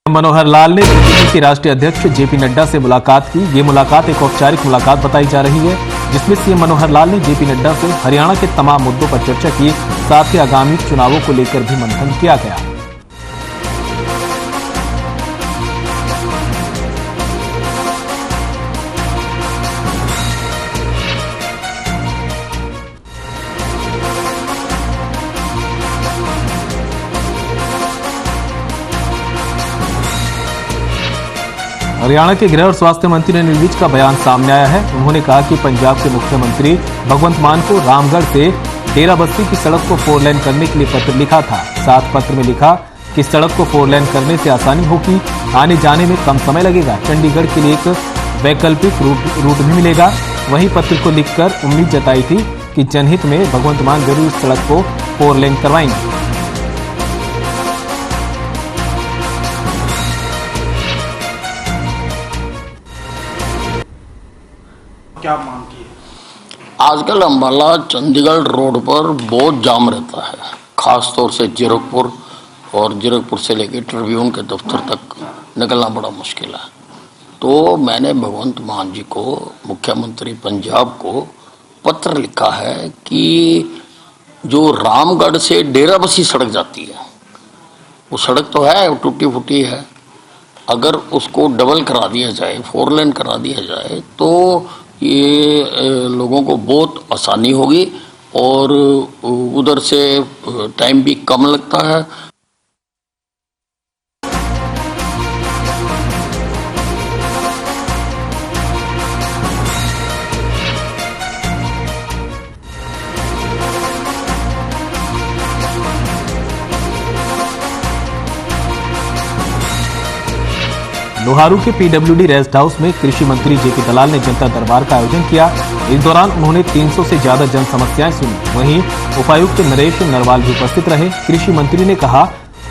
मनोहर लाल ने बीजेपी के राष्ट्रीय अध्यक्ष जेपी नड्डा से मुलाकात की। ये मुलाकात एक औपचारिक मुलाकात बताई जा रही है, जिसमें सीएम मनोहर लाल ने जेपी नड्डा से हरियाणा के तमाम मुद्दों पर चर्चा की। साथ ही आगामी चुनावों को लेकर भी मंथन किया गया। हरियाणा के गृह और स्वास्थ्य मंत्री अनिल विज का बयान सामने आया है। उन्होंने कहा कि पंजाब के मुख्यमंत्री भगवंत मान को रामगढ़ से डेरा बस्ती की सड़क को 4 लेन करने के लिए पत्र लिखा था। साथ पत्र में लिखा कि सड़क को 4 लेन करने से आसानी होगी, आने जाने में कम समय लगेगा, चंडीगढ़ के लिए एक वैकल्पिक रूट भी मिलेगा। वहीं पत्र को लिखकर उम्मीद जताई थी कि जनहित में भगवंत मान जरूर इस सड़क को 4 लेन करवाएंगे। क्या मांग की है? आजकल अंबाला चंडीगढ़ रोड पर बहुत जाम रहता है, खास तौर से जीरकपुर और जीरकपुर से लेकर ट्रिब्यून के दफ्तर तक निकलना बड़ा मुश्किल है। तो मैंने भगवंत मान जी को, मुख्यमंत्री पंजाब को पत्र लिखा है कि जो रामगढ़ से डेरा बस्सी सड़क जाती है, वो सड़क तो है, टूटी फूटी है, अगर उसको डबल करा दिया जाए, 4 लेन करा दिया जाए तो ये लोगों को बहुत आसानी होगी और उधर से टाइम भी कम लगता है। लोहारू के पीडब्ल्यूडी रेस्ट हाउस में कृषि मंत्री जेपी दलाल ने जनता दरबार का आयोजन किया। इस दौरान उन्होंने 300 से ज्यादा जन समस्याएं सुनी। वहीं उपायुक्त नरेश नरवाल भी उपस्थित रहे। कृषि मंत्री ने कहा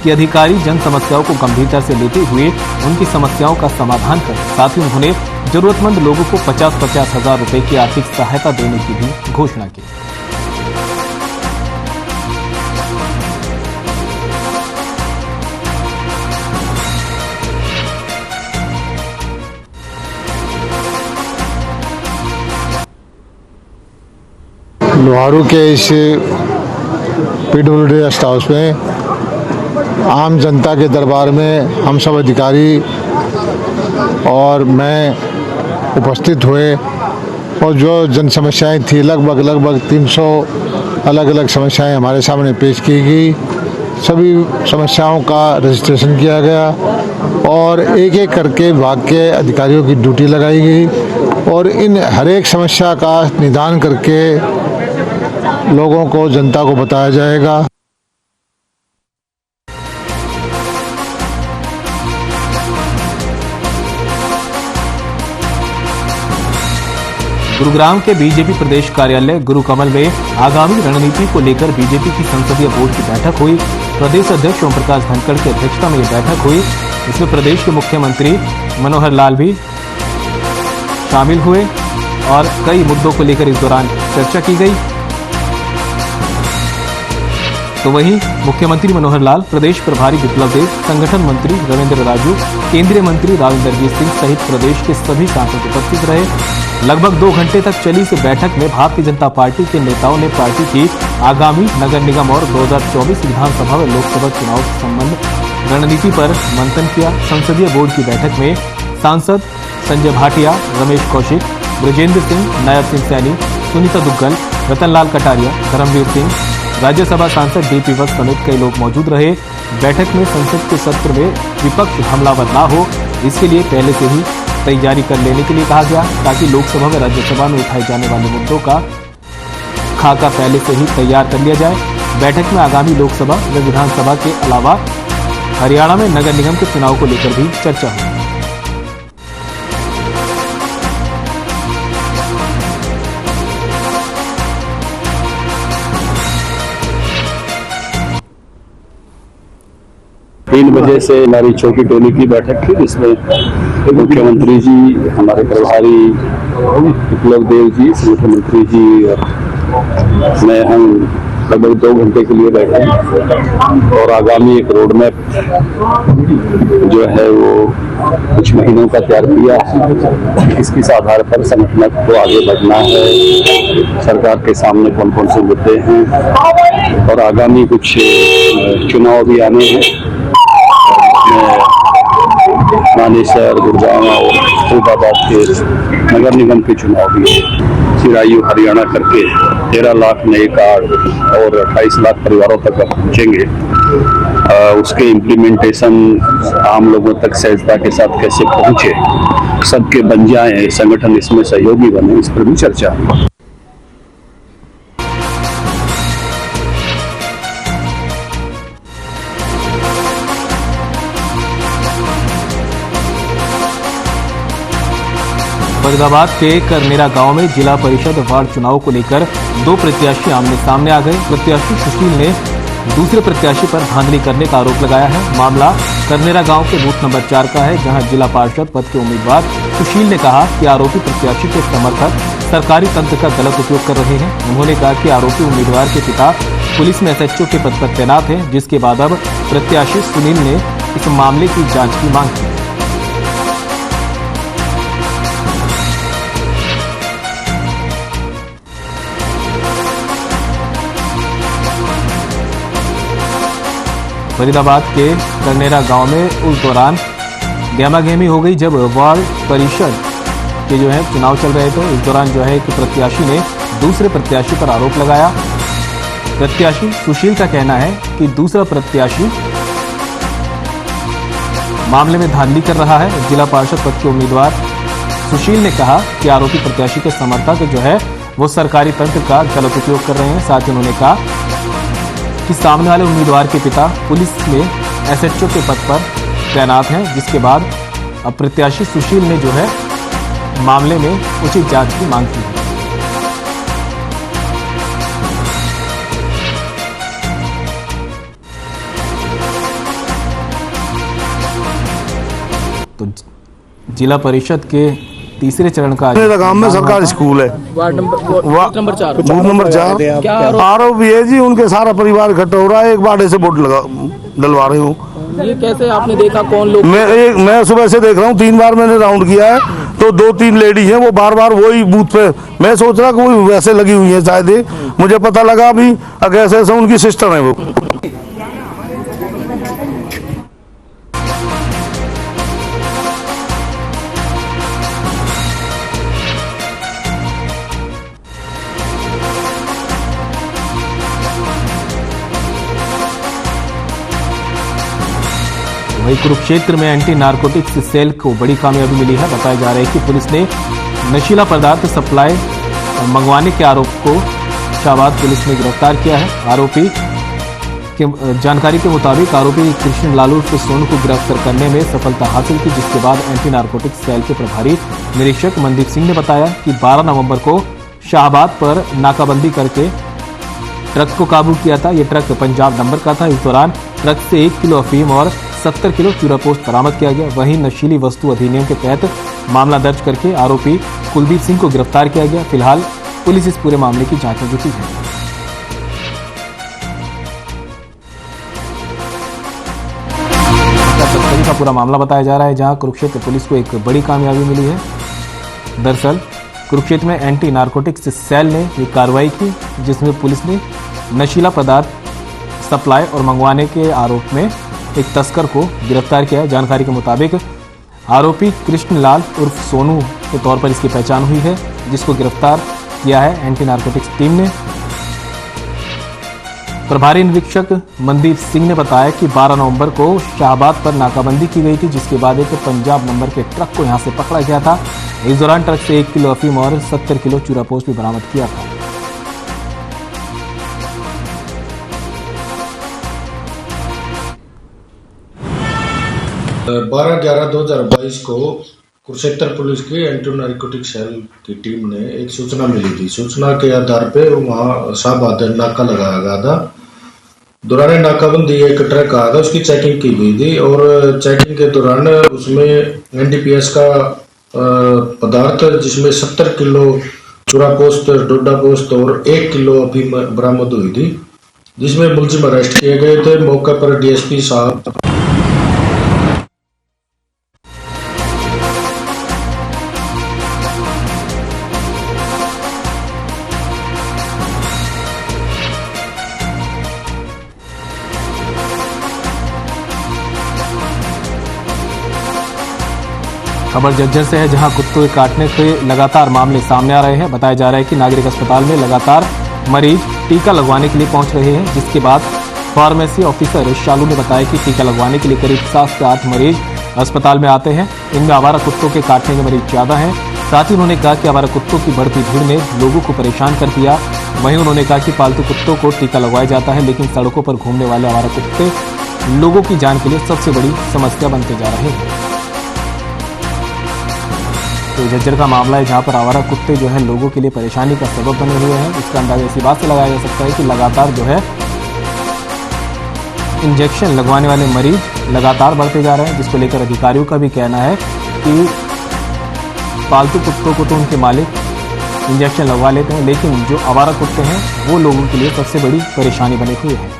कि अधिकारी जन समस्याओं को गंभीरता से लेते हुए उनकी समस्याओं का समाधान करें। साथ ही उन्होंने जरूरतमंद लोगों को 50-50 हजार रुपए की आर्थिक सहायता देने की भी घोषणा की। लोहारू के इस पीडब्ल्यूडी रेस्ट हाउस में आम जनता के दरबार में हम सब अधिकारी और मैं उपस्थित हुए और जो जन समस्याएं थी लगभग 300 अलग अलग समस्याएं हमारे सामने पेश की गई। सभी समस्याओं का रजिस्ट्रेशन किया गया और एक एक करके विभाग के अधिकारियों की ड्यूटी लगाई गई और इन हर एक समस्या का निदान करके लोगों को, जनता को बताया जाएगा। गुरुग्राम के बीजेपी प्रदेश कार्यालय गुरु कमल में आगामी रणनीति को लेकर बीजेपी की संसदीय बोर्ड की बैठक हुई। प्रदेश अध्यक्ष ओम प्रकाश धनखड़ की अध्यक्षता में यह बैठक हुई। इसमें प्रदेश के मुख्यमंत्री मनोहर लाल भी शामिल हुए और कई मुद्दों को लेकर इस दौरान चर्चा की गई। तो वहीं मुख्यमंत्री मनोहर लाल, प्रदेश प्रभारी विप्लव देव, संगठन मंत्री रविंद्र राजू, केंद्रीय मंत्री राव इंद्रजीत सिंह सहित प्रदेश के सभी सांसद उपस्थित रहे। लगभग 2 घंटे तक चली इस बैठक में भारतीय जनता पार्टी के नेताओं ने पार्टी की आगामी नगर निगम और 2024 विधानसभा व लोकसभा चुनाव से संबंध रणनीति पर मंथन किया। संसदीय बोर्ड की बैठक में सांसद संजय भाटिया, रमेश कौशिक, ब्रजेंद्र सिंह, नायब सिंह सैनी, सुनीता दुग्गल, रतनलाल कटारिया, धर्मवीर सिंह, राज्यसभा सांसद डीपी वत्स समेत कई लोग मौजूद रहे। बैठक में संसद के सत्र में विपक्ष हमलावर न हो, इसके लिए पहले से ही तैयारी कर लेने के लिए कहा गया, ताकि लोकसभा व राज्यसभा में उठाए जाने वाले मुद्दों का खाका पहले से ही तैयार कर लिया जाए। बैठक में आगामी लोकसभा व विधानसभा के अलावा हरियाणा में नगर निगम के चुनाव को लेकर भी चर्चा हुई। तीन बजे से हमारी छोटी टोली की बैठक थी, जिसमें मुख्यमंत्री जी, हमारे प्रभारी विप्लव देव जी, संगठन मंत्री जी और मैं, हम लगभग 2 घंटे के लिए बैठे और आगामी एक रोड मैप जो है वो कुछ महीनों का तैयार किया है। किस आधार पर संगठन को आगे बढ़ना है, सरकार के सामने कौन कौन से मुद्दे हैं और आगामी कुछ चुनाव भी आने हैं। मानेसर, गुड़गांव और फरीदाबाद के नगर निगम के चुनाव भी है। चिरायु हरियाणा करके 13 लाख नए कार्ड और 28 लाख परिवारों तक पहुंचेंगे। उसके इम्प्लीमेंटेशन आम लोगों तक सहजता के साथ कैसे पहुंचे, सबके बन जाए, संगठन इसमें सहयोगी बने, इस पर भी चर्चा। फरीदाबाद के करनेरा गांव में जिला परिषद वार्ड चुनाव को लेकर दो प्रत्याशी आमने सामने आ गए। प्रत्याशी सुशील ने दूसरे प्रत्याशी पर धांधली करने का आरोप लगाया है। मामला करनेरा गांव के बूथ नंबर 4 का है, जहां जिला पार्षद पद के उम्मीदवार सुशील ने कहा कि आरोपी प्रत्याशी के समर्थक सरकारी तंत्र का गलत उपयोग कर रहे हैं। उन्होंने कहा कि आरोपी उम्मीदवार के पिता पुलिस में एसएचओ के पद पर तैनात हैं, जिसके बाद अब प्रत्याशी सुनील ने इस मामले की जांच की मांग की। फरीदाबाद के करनेरा गांव में उस दौरान गहमागहमी हो गई जब वार्ड परिषद के चुनाव चल रहे थे। इस दौरान एक प्रत्याशी ने दूसरे प्रत्याशी पर आरोप लगाया। प्रत्याशी सुशील का कहना है कि दूसरा प्रत्याशी मामले में धांधली कर रहा है। जिला पार्षद पद के उम्मीदवार सुशील ने कहा कि आरोपी प्रत्याशी के समर्थक वो सरकारी तंत्र का गलत उपयोग कर रहे हैं। साथ ही उन्होंने कहा कि सामने वाले उम्मीदवार के पिता पुलिस में एसएचओ के पद पर तैनात हैं, जिसके बाद अब प्रत्याशी सुशील ने मामले में उचित जांच की मांग की है। तो जिला परिषद के तीसरे चरण का गांव में सरकारी स्कूल है, वार्ड नंबर 4 बूथ नंबर 4। आरोप ये जी उनके सारा परिवार इकट्ठा हो रहा है, एक बाड़े से वोट डलवा रहे हूँ। ये कैसे आपने देखा, कौन लोग? मैं सुबह से देख रहा हूँ, 3 बार मैंने राउंड किया है, तो 2-3 लेडी हैं, वो बार बार वही बूथ पे। मैं सोच रहा कोई वैसे लगी हुई है शायद, मुझे पता लगा अभी कैसे उनकी सिस्टर है वो। वहीं कुरुक्षेत्र में एंटी नारकोटिक्स सेल को बड़ी कामयाबी मिली है। बताया जा रहा है कि पुलिस ने नशीला पदार्थ सप्लाई और मंगवाने के आरोप को शाहबाद पुलिस ने गिरफ्तार किया है। आरोपी की जानकारी के मुताबिक आरोपी कृष्ण लालू उर्फ सोनू को गिरफ्तार करने में सफलता हासिल की, जिसके बाद एंटी नारकोटिक्स सेल के प्रभारी निरीक्षक मनदीप सिंह ने बताया कि 12 नवंबर को शाहबाद पर नाकाबंदी करके ट्रक को काबू किया था। ये ट्रक पंजाब नंबर का था। इस दौरान ट्रक से 1 किलो अफीम और 70 किलो चूरापोस्ट बरामद किया गया। वहीं नशीली वस्तु अधिनियम के तहत मामला दर्ज करके आरोपी कुलदीप सिंह को गिरफ्तार किया गया। फिलहाल पुलिस इस पूरे मामले की जांच में जुटी है। तस्करी का पूरा मामला बताया जा रहा है, जहां कुरुक्षेत्र पुलिस को एक बड़ी कामयाबी मिली है। दरअसल कुरुक्षेत्र में एंटी नारकोटिक्स सेल ने ये कार्रवाई की, जिसमें पुलिस ने नशीला पदार्थ सप्लाई और मंगवाने के आरोप में एक तस्कर को गिरफ्तार किया है। जानकारी के मुताबिक आरोपी कृष्ण लाल उर्फ सोनू के तौर पर इसकी पहचान हुई है, जिसको गिरफ्तार किया है एंटी नारकोटिक्स टीम ने। प्रभारी निरीक्षक मनदीप सिंह ने बताया कि 12 नवंबर को शाहबाद पर नाकाबंदी की गई थी, जिसके बाद एक पंजाब नंबर के ट्रक को यहां से पकड़ा गया था। इस दौरान ट्रक से 1 किलो अफीम और 70 किलो चूरापोस्ट भी बरामद किया था। 12/11/2022 को कुरुक्षेत्र पुलिस की एंटी नारकोटिक सेल की टीम ने एक सूचना मिली थी। सूचना के आधार पे वहाँ शाहबाद नाका लगाया गया था। दौरान नाकाबंदी एक ट्रक आया था, उसकी चेकिंग की गई थी और चेकिंग के दौरान उसमें एनडीपीएस का पदार्थ जिसमें 70 किलो चूरापोस्त, डोडा पोस्त और 1 किलो अफीम बरामद हुई थी, जिसमें मुलजिम अरेस्ट किए गए थे। मौके पर डीएसपी साहब खबर झज्जर से है, जहां कुत्तों के काटने के लगातार मामले सामने आ रहे हैं। बताया जा रहा है कि नागरिक अस्पताल में लगातार मरीज टीका लगवाने के लिए पहुंच रहे हैं, जिसके बाद फार्मेसी ऑफिसर शालू ने बताया कि टीका लगवाने के लिए करीब 7 से 8 मरीज अस्पताल में आते हैं। इनमें आवारा कुत्तों के काटने के मरीज ज्यादा हैं। साथ ही उन्होंने कहा कि आवारा कुत्तों की बढ़ती भीड़ ने लोगों को परेशान कर दिया। वहीं उन्होंने कहा कि पालतू कुत्तों को टीका लगवाया जाता है, लेकिन सड़कों पर घूमने वाले आवारा कुत्ते लोगों की जान के लिए सबसे बड़ी समस्या बनते जा रहे हैं। तो झज्जर का मामला है, जहां पर आवारा कुत्ते जो है लोगों के लिए परेशानी का सबब बने हुए हैं। इसका अंदाजा इसी बात से लगाया जा सकता है कि लगातार जो है इंजेक्शन लगवाने वाले मरीज लगातार बढ़ते जा रहे हैं, जिसको लेकर अधिकारियों का भी कहना है कि पालतू कुत्तों को तो उनके मालिक इंजेक्शन लगवा लेते हैं, लेकिन जो आवारा कुत्ते हैं वो लोगों के लिए सबसे बड़ी परेशानी बने हुए हैं।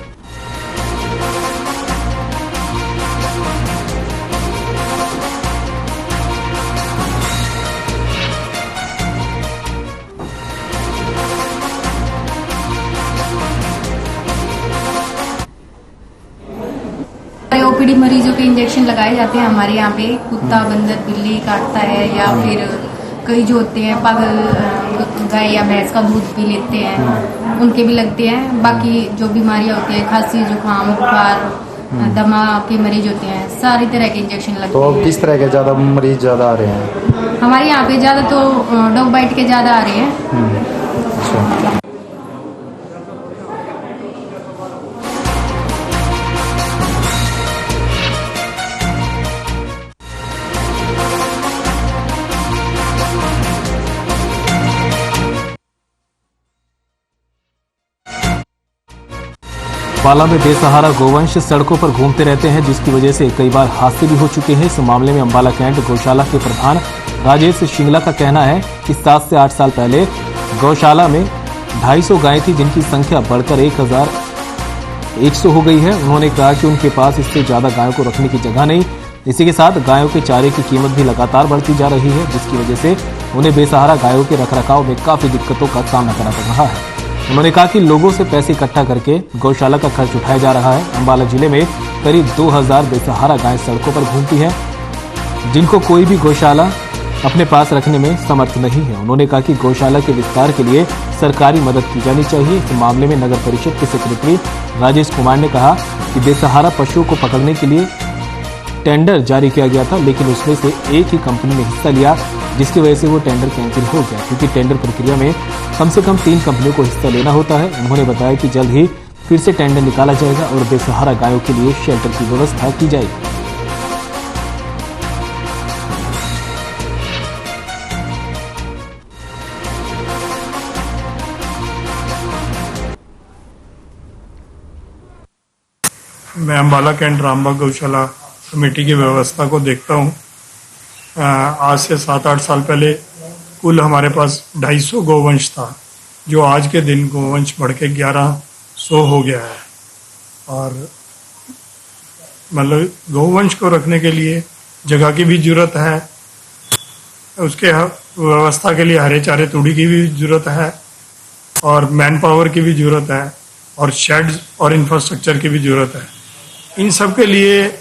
ओपीडी मरीजों के इंजेक्शन लगाए जाते हैं हमारे यहाँ पे। कुत्ता बंदर बिल्ली काटता है या फिर कई जो होते हैं पागल गाय या भैंस का दूध पी लेते हैं, उनके भी लगते हैं। बाकी जो बीमारियां होती हैं, खांसी जुकाम बुखार दमा के मरीज होते हैं, सारी तरह के इंजेक्शन लगते हैं। तो किस तरह के ज्यादा मरीज ज्यादा आ रहे हैं? हमारे यहाँ पे ज्यादा तो डॉग बाइट के ज्यादा आ रहे हैं। अच्छा। पाला में बेसहारा गोवंश सड़कों पर घूमते रहते हैं, जिसकी वजह से कई बार हादसे भी हो चुके हैं। इस मामले में अंबाला कैंट गौशाला के प्रधान राजेश शिंगला का कहना है कि 7 से 8 साल पहले गौशाला में 250 गायें थी, जिनकी संख्या बढ़कर 1100 हो गई है। उन्होंने कहा कि उनके पास इससे ज्यादा गायों को रखने की जगह नहीं। इसी के साथ गायों के चारे की कीमत भी लगातार बढ़ती जा रही है, जिसकी वजह से उन्हें बेसहारा गायों के रखरखाव में काफी दिक्कतों का सामना करना पड़ रहा है। उन्होंने कहा कि लोगों से पैसे इकट्ठा करके गौशाला का खर्च उठाया जा रहा है। अंबाला जिले में करीब 2000 बेसहारा गायें सड़कों पर घूमती हैं, जिनको कोई भी गौशाला अपने पास रखने में समर्थ नहीं है। उन्होंने कहा कि गौशाला के विस्तार के लिए सरकारी मदद की जानी चाहिए। इस मामले में नगर परिषद के सेक्रेटरी राजेश कुमार ने कहा कि बेसहारा पशुओं को पकड़ने के लिए टेंडर जारी किया गया था, लेकिन उसमें से एक ही कंपनी ने हिस्सा लिया, जिसकी वजह से वो टेंडर कैंसिल हो गया, क्योंकि टेंडर प्रक्रिया में कम से कम 3 कंपनियों को हिस्सा लेना होता है। उन्होंने बताया कि जल्द ही फिर से टेंडर निकाला जाएगा और बेसहारा गायों के लिए शेल्टर की व्यवस्था की जाएगी। मैं अंबाला कैंट रामबाग गौशाला कमेटी की व्यवस्था को देखता हूँ। आज से 7-8 साल पहले कुल हमारे पास 250 गोवंश था, जो आज के दिन गोवंश बढ़ के 1100 हो गया है। और मतलब गोवंश को रखने के लिए जगह की भी जरूरत है, उसके व्यवस्था के लिए हरे चारे तूड़ी की भी जरूरत है, और मैन पावर की भी जरूरत है, और शेड्स और इंफ्रास्ट्रक्चर की भी जरूरत है। इन सब के लिए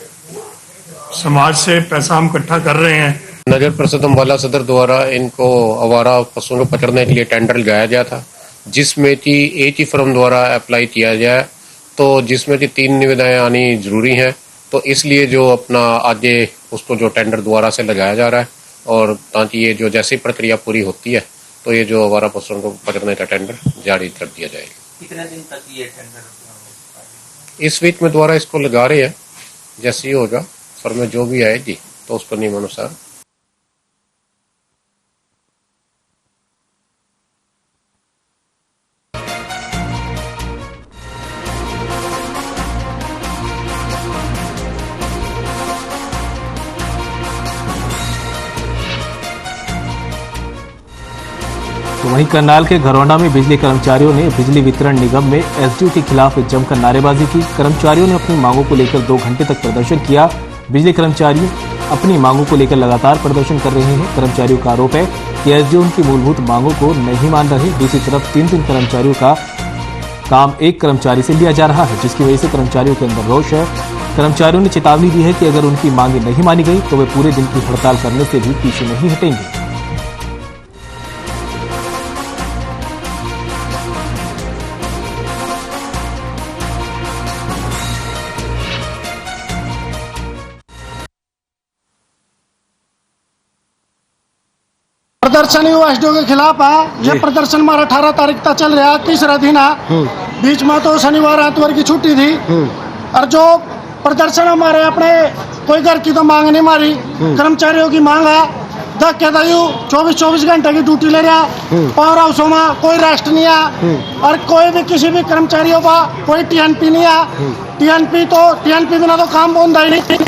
समाज से पैसा हम इकट्ठा कर रहे हैं। नगर परिषद अम्बाला सदर द्वारा इनको आवारा पशुओं को पकड़ने के लिए टेंडर लगाया गया था, जिसमें कि एक ही फर्म द्वारा अप्लाई किया जाए, तो जिसमें कि 3 निविदाएं आनी जरूरी हैं। तो इसलिए जो अपना आगे उसको जो टेंडर द्वारा से लगाया जा रहा है, और ताकि ये जो जैसी प्रक्रिया पूरी होती है तो ये जो आवारा पशुओं को पकड़ने का टेंडर जारी कर दिया जाएगा। कितने दिन तक ये टेंडर इस वीक में द्वारा इसको लगा रहे हैं, जैसे ही होगा फर्म में जो भी आएगी तो उसको नियमानुसार। तो वहीं करनाल के घरौंडा में बिजली कर्मचारियों ने बिजली वितरण निगम में एसडीओ के खिलाफ जमकर नारेबाजी की। कर्मचारियों ने अपनी मांगों को लेकर 2 घंटे तक प्रदर्शन किया। बिजली कर्मचारी अपनी मांगों को लेकर लगातार प्रदर्शन कर रहे हैं। कर्मचारियों का आरोप है कि एसडीओ उनकी मूलभूत मांगों को नहीं मान रहे। दूसरी तरफ 3 कर्मचारियों का काम एक कर्मचारी से लिया जा रहा है, जिसकी वजह से कर्मचारियों के अंदर रोष है। कर्मचारियों ने चेतावनी दी है कि अगर उनकी मांगे नहीं मानी गई तो वे पूरे दिन की हड़ताल करने से भी पीछे नहीं हटेंगे। प्रदर्शन यूएसडीओ के खिलाफ है। ये प्रदर्शन हमारा 18 तारीख तक चल रहा है, तीसरा दिन है। बीच में तो शनिवार आतवार की छुट्टी थी। और जो प्रदर्शन हमारे अपने कोई घर की तो मांग नहीं मारी, कर्मचारियों की मांग है। धक्के 24 घंटे की ड्यूटी ले रहा, पावर हाउसों में कोई रेस्ट नहीं है और कोई भी किसी भी कर्मचारियों का कोई टीएनपी नहीं है। टीएनपी बिना तो काम होता ही नहीं।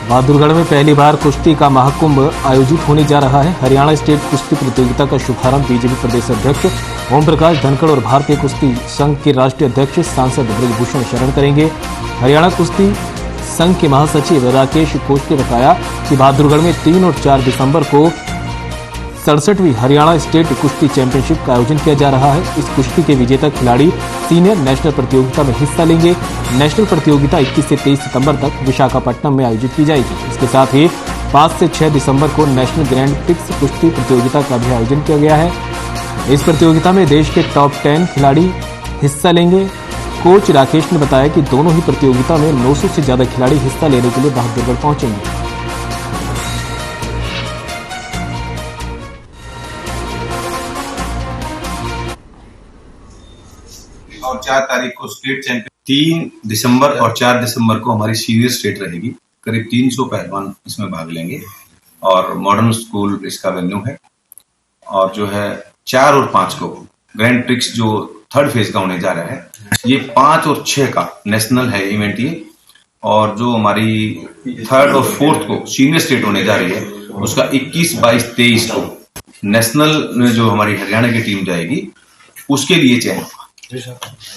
बहादुरगढ़ में पहली बार कुश्ती का महाकुंभ आयोजित होने जा रहा है। हरियाणा स्टेट कुश्ती प्रतियोगिता का शुभारंभ बीजेपी प्रदेश अध्यक्ष ओम प्रकाश धनखड़ और भारतीय कुश्ती संघ के राष्ट्रीय अध्यक्ष सांसद ब्रजभूषण शरण करेंगे। हरियाणा कुश्ती संघ के महासचिव राकेश कोच ने बताया कि बहादुरगढ़ में 3 और 4 दिसंबर को 67वीं हरियाणा स्टेट कुश्ती चैंपियनशिप का आयोजन किया जा रहा है। इस कुश्ती के विजेता खिलाड़ी सीनियर नेशनल प्रतियोगिता में हिस्सा लेंगे। नेशनल प्रतियोगिता 21 से 23 सितंबर तक विशाखापट्टनम में आयोजित की जाएगी। इसके साथ ही 5 से 6 दिसंबर को नेशनल ग्रैंड प्रिक्स कुश्ती प्रतियोगिता का भी आयोजन किया गया है। इस प्रतियोगिता में देश के टॉप 10 खिलाड़ी हिस्सा लेंगे। कोच राकेश ने बताया कि दोनों ही प्रतियोगिता में 900 से ज्यादा खिलाड़ी हिस्सा लेने के लिए बहादुरगढ़ पहुंचेंगे। और 4 तारीख को स्टेट चैंपियन, 3 दिसंबर और 4 दिसंबर को हमारी सीनियर स्टेट रहेगी। करीब 300 पहलवान इसमें भाग लेंगे और मॉडर्न स्कूल इसका वेन्यू है। और जो है 4 और 5 को ग्रैंड प्रिक्स जो 3rd फेज का होने जा रहा है, ये 5 और 6 का नेशनल है इवेंट ये। और जो हमारी 3rd और 4th को सीनियर स्टेट होने जा रही है, उसका 21, 22, 23 को नेशनल में जो हमारी हरियाणा की टीम जाएगी उसके लिए चयन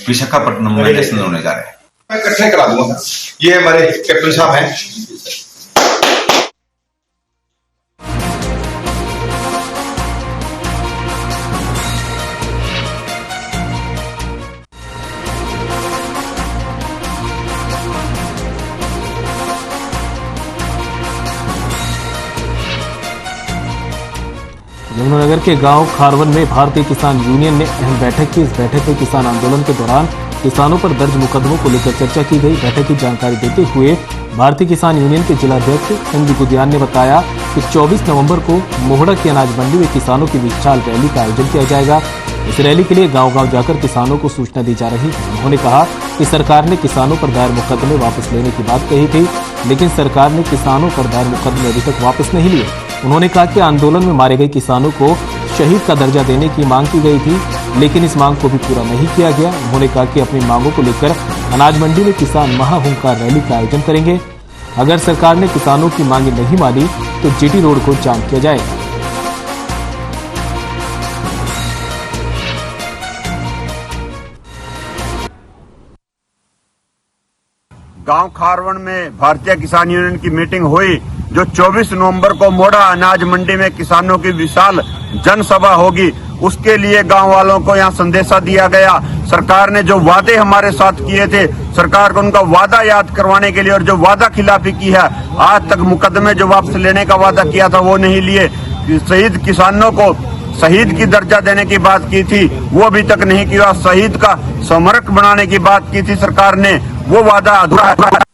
विशाखापट्टनम में नेशनल होने जा रहे हैं। मैं इकट्ठे करा दूंगा। ये हमारे कैप्टन साहब हैं। यमुनानगर के गांव खारवन में भारतीय किसान यूनियन ने अहम बैठक की। इस बैठक में किसान आंदोलन के दौरान किसानों पर दर्ज मुकदमों को लेकर चर्चा की गई। बैठक की जानकारी देते हुए भारतीय किसान यूनियन के जिलाध्यक्ष संजू गुदियान ने बताया कि 24 नवंबर को मोहड़ा की अनाज मंडी में किसानों की विशाल रैली का आयोजन किया जाएगा। इस रैली के लिए गांव-गांव जाकर किसानों को सूचना दी जा रही है। उन्होंने कहा कि सरकार ने किसानों पर दायर मुकदमे वापस लेने की बात कही थी, लेकिन सरकार ने किसानों पर दायर मुकदमे अभी तक वापस नहीं लिए। उन्होंने कहा कि आंदोलन में मारे गए किसानों को शहीद का दर्जा देने की मांग की गई थी, लेकिन इस मांग को भी पूरा नहीं किया गया। उन्होंने कहा कि अपनी मांगों को लेकर अनाज मंडी में किसान महाहुंकार रैली का आयोजन करेंगे। अगर सरकार ने किसानों की मांगे नहीं मानी तो जीटी रोड को जाम किया जाएगा। गांव खारवन में भारतीय किसान यूनियन की मीटिंग हुई, जो 24 नवंबर को मोड़ा अनाज मंडी में किसानों की विशाल जनसभा होगी। उसके लिए गांव वालों को यहां संदेशा दिया गया। सरकार ने जो वादे हमारे साथ किए थे, सरकार को उनका वादा याद करवाने के लिए, और जो वादा खिलाफी की है, आज तक मुकदमे जो वापस लेने का वादा किया था वो नहीं लिए। शहीद किसानों को शहीद की दर्जा देने की बात की थी, वो अभी तक नहीं किया। शहीद का स्मारक बनाने की बात की थी सरकार ने, वो वादा अधूरा है।